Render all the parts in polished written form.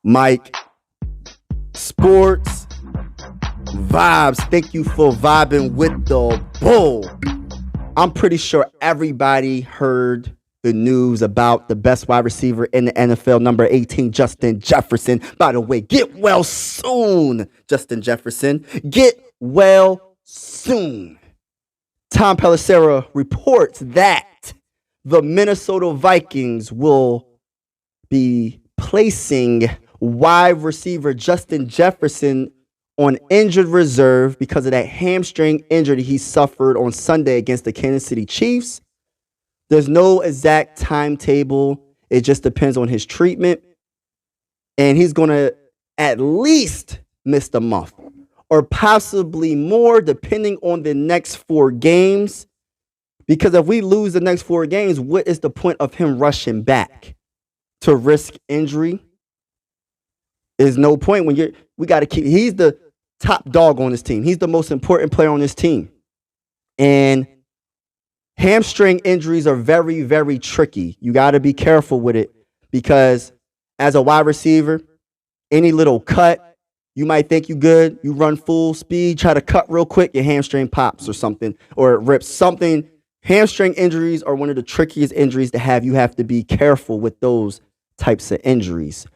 Mike. Sports vibes. Thank you for vibing with the bull. I'm pretty sure everybody heard the news about the best wide receiver in the NFL, number 18, Justin Jefferson. By the way, get well soon, Justin Jefferson. Get well soon. Tom Pelissero reports that the Minnesota Vikings will be placing wide receiver Justin Jefferson on injured reserve because of that hamstring injury he suffered on Sunday against the Kansas City Chiefs. There's no exact timetable. It just depends on his treatment. And he's going to at least miss the month or possibly more depending on the next 4 games. Because if we lose the next 4 games, what is the point of him rushing back to risk injury? There's no point when we got to keep, he's the top dog on this team. He's the most important player on this team. And hamstring injuries are very, very tricky. You got to be careful with it because as a wide receiver, any little cut, you might think you good. You run full speed, try to cut real quick, your hamstring pops or something, or it rips something. Hamstring injuries are one of the trickiest injuries to have. You have to be careful with those types of injuries.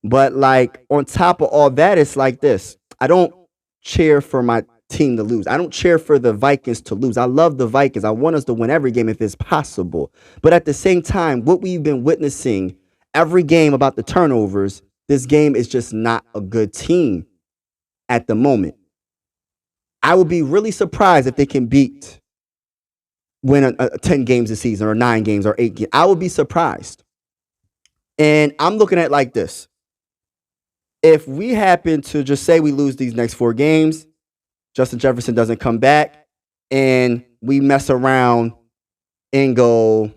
But like on top of all that, it's like this. I don't cheer for my team to lose. I don't cheer for the Vikings to lose. I love the Vikings. I want us to win every game if it's possible. But at the same time, what we've been witnessing every game about the turnovers, this game is just not a good team at the moment. I would be really surprised if they can win 10 games a season or 9 games or 8 games. I would be surprised. And I'm looking at it like this. If we happen to just say we lose these next 4 games, Justin Jefferson doesn't come back, and we mess around and go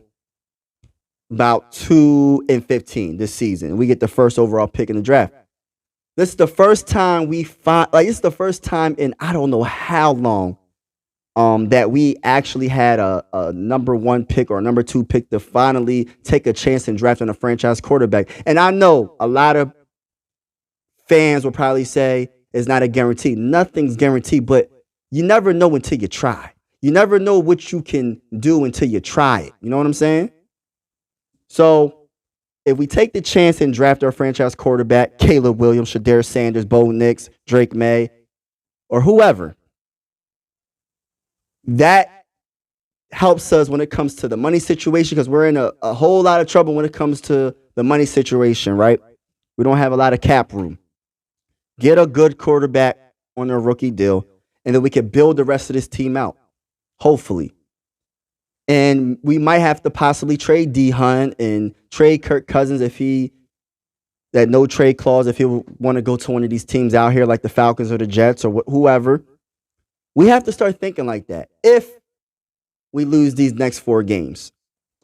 about 2-15 this season. We get the first overall pick in the draft. This is the first time it's the first time in I don't know how long that we actually had a number 1 pick or a number 2 pick to finally take a chance and draft on a franchise quarterback. And I know a lot of fans will probably say it's not a guarantee. Nothing's guaranteed, but you never know until you try. You never know what you can do until you try it. You know what I'm saying? So if we take the chance and draft our franchise quarterback, Caleb Williams, Shedeur Sanders, Bo Nix, Drake May, or whoever, that helps us when it comes to the money situation because we're in a whole lot of trouble when it comes to the money situation, right? We don't have a lot of cap room. Get a good quarterback on a rookie deal, and then we can build the rest of this team out, hopefully. And we might have to possibly trade D. Hunt and trade Kirk Cousins that no trade clause, if he want to go to one of these teams out here like the Falcons or the Jets or whoever. We have to start thinking like that if we lose these next 4 games.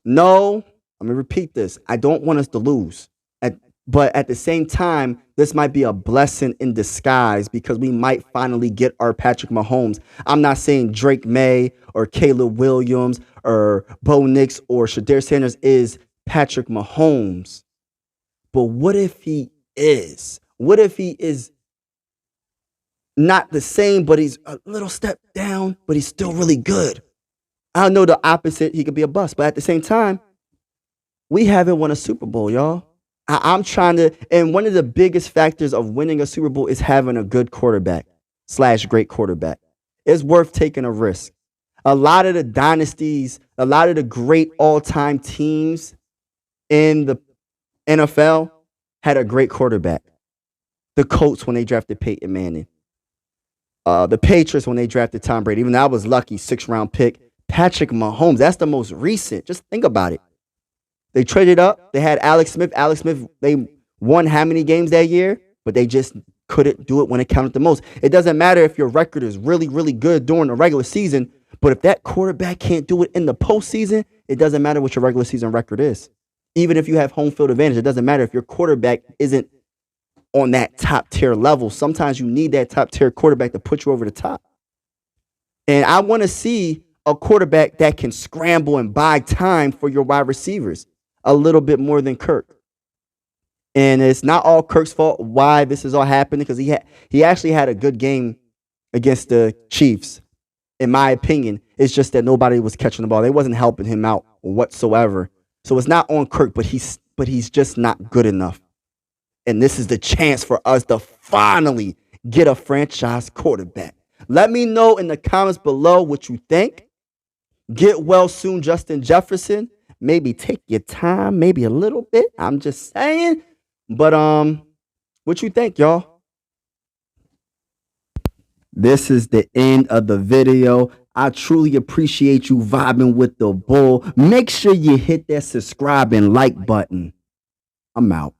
No, I'm going to repeat this. I don't want us to lose. But at the same time, this might be a blessing in disguise because we might finally get our Patrick Mahomes. I'm not saying Drake May or Caleb Williams or Bo Nix or Shedeur Sanders is Patrick Mahomes. But what if he is? What if he is not the same, but he's a little step down, but he's still really good? I know the opposite. He could be a bust. But at the same time, we haven't won a Super Bowl, y'all. I'm trying to, and one of the biggest factors of winning a Super Bowl is having a good quarterback / great quarterback. It's worth taking a risk. A lot of the dynasties, a lot of the great all-time teams in the NFL had a great quarterback. The Colts when they drafted Peyton Manning. The Patriots when they drafted Tom Brady. Even though I was lucky, 6th-round pick. Patrick Mahomes, that's the most recent. Just think about it. They traded up. They had Alex Smith. Alex Smith, they won how many games that year? But they just couldn't do it when it counted the most. It doesn't matter if your record is really, really good during the regular season, but if that quarterback can't do it in the postseason, it doesn't matter what your regular season record is. Even if you have home field advantage, it doesn't matter if your quarterback isn't on that top tier level. Sometimes you need that top tier quarterback to put you over the top. And I want to see a quarterback that can scramble and buy time for your wide receivers a little bit more than Kirk. And it's not all Kirk's fault why this is all happening, because he actually had a good game against the Chiefs. In my opinion, it's just that nobody was catching the ball. They wasn't helping him out whatsoever. So it's not on Kirk, but he's just not good enough. And this is the chance for us to finally get a franchise quarterback. Let me know in the comments below what you think. Get well soon, Justin Jefferson. Maybe take your time, maybe a little bit. I'm just saying. But what you think, y'all? This is the end of the video. I truly appreciate you vibing with the bull. Make sure you hit that subscribe and like button. I'm out.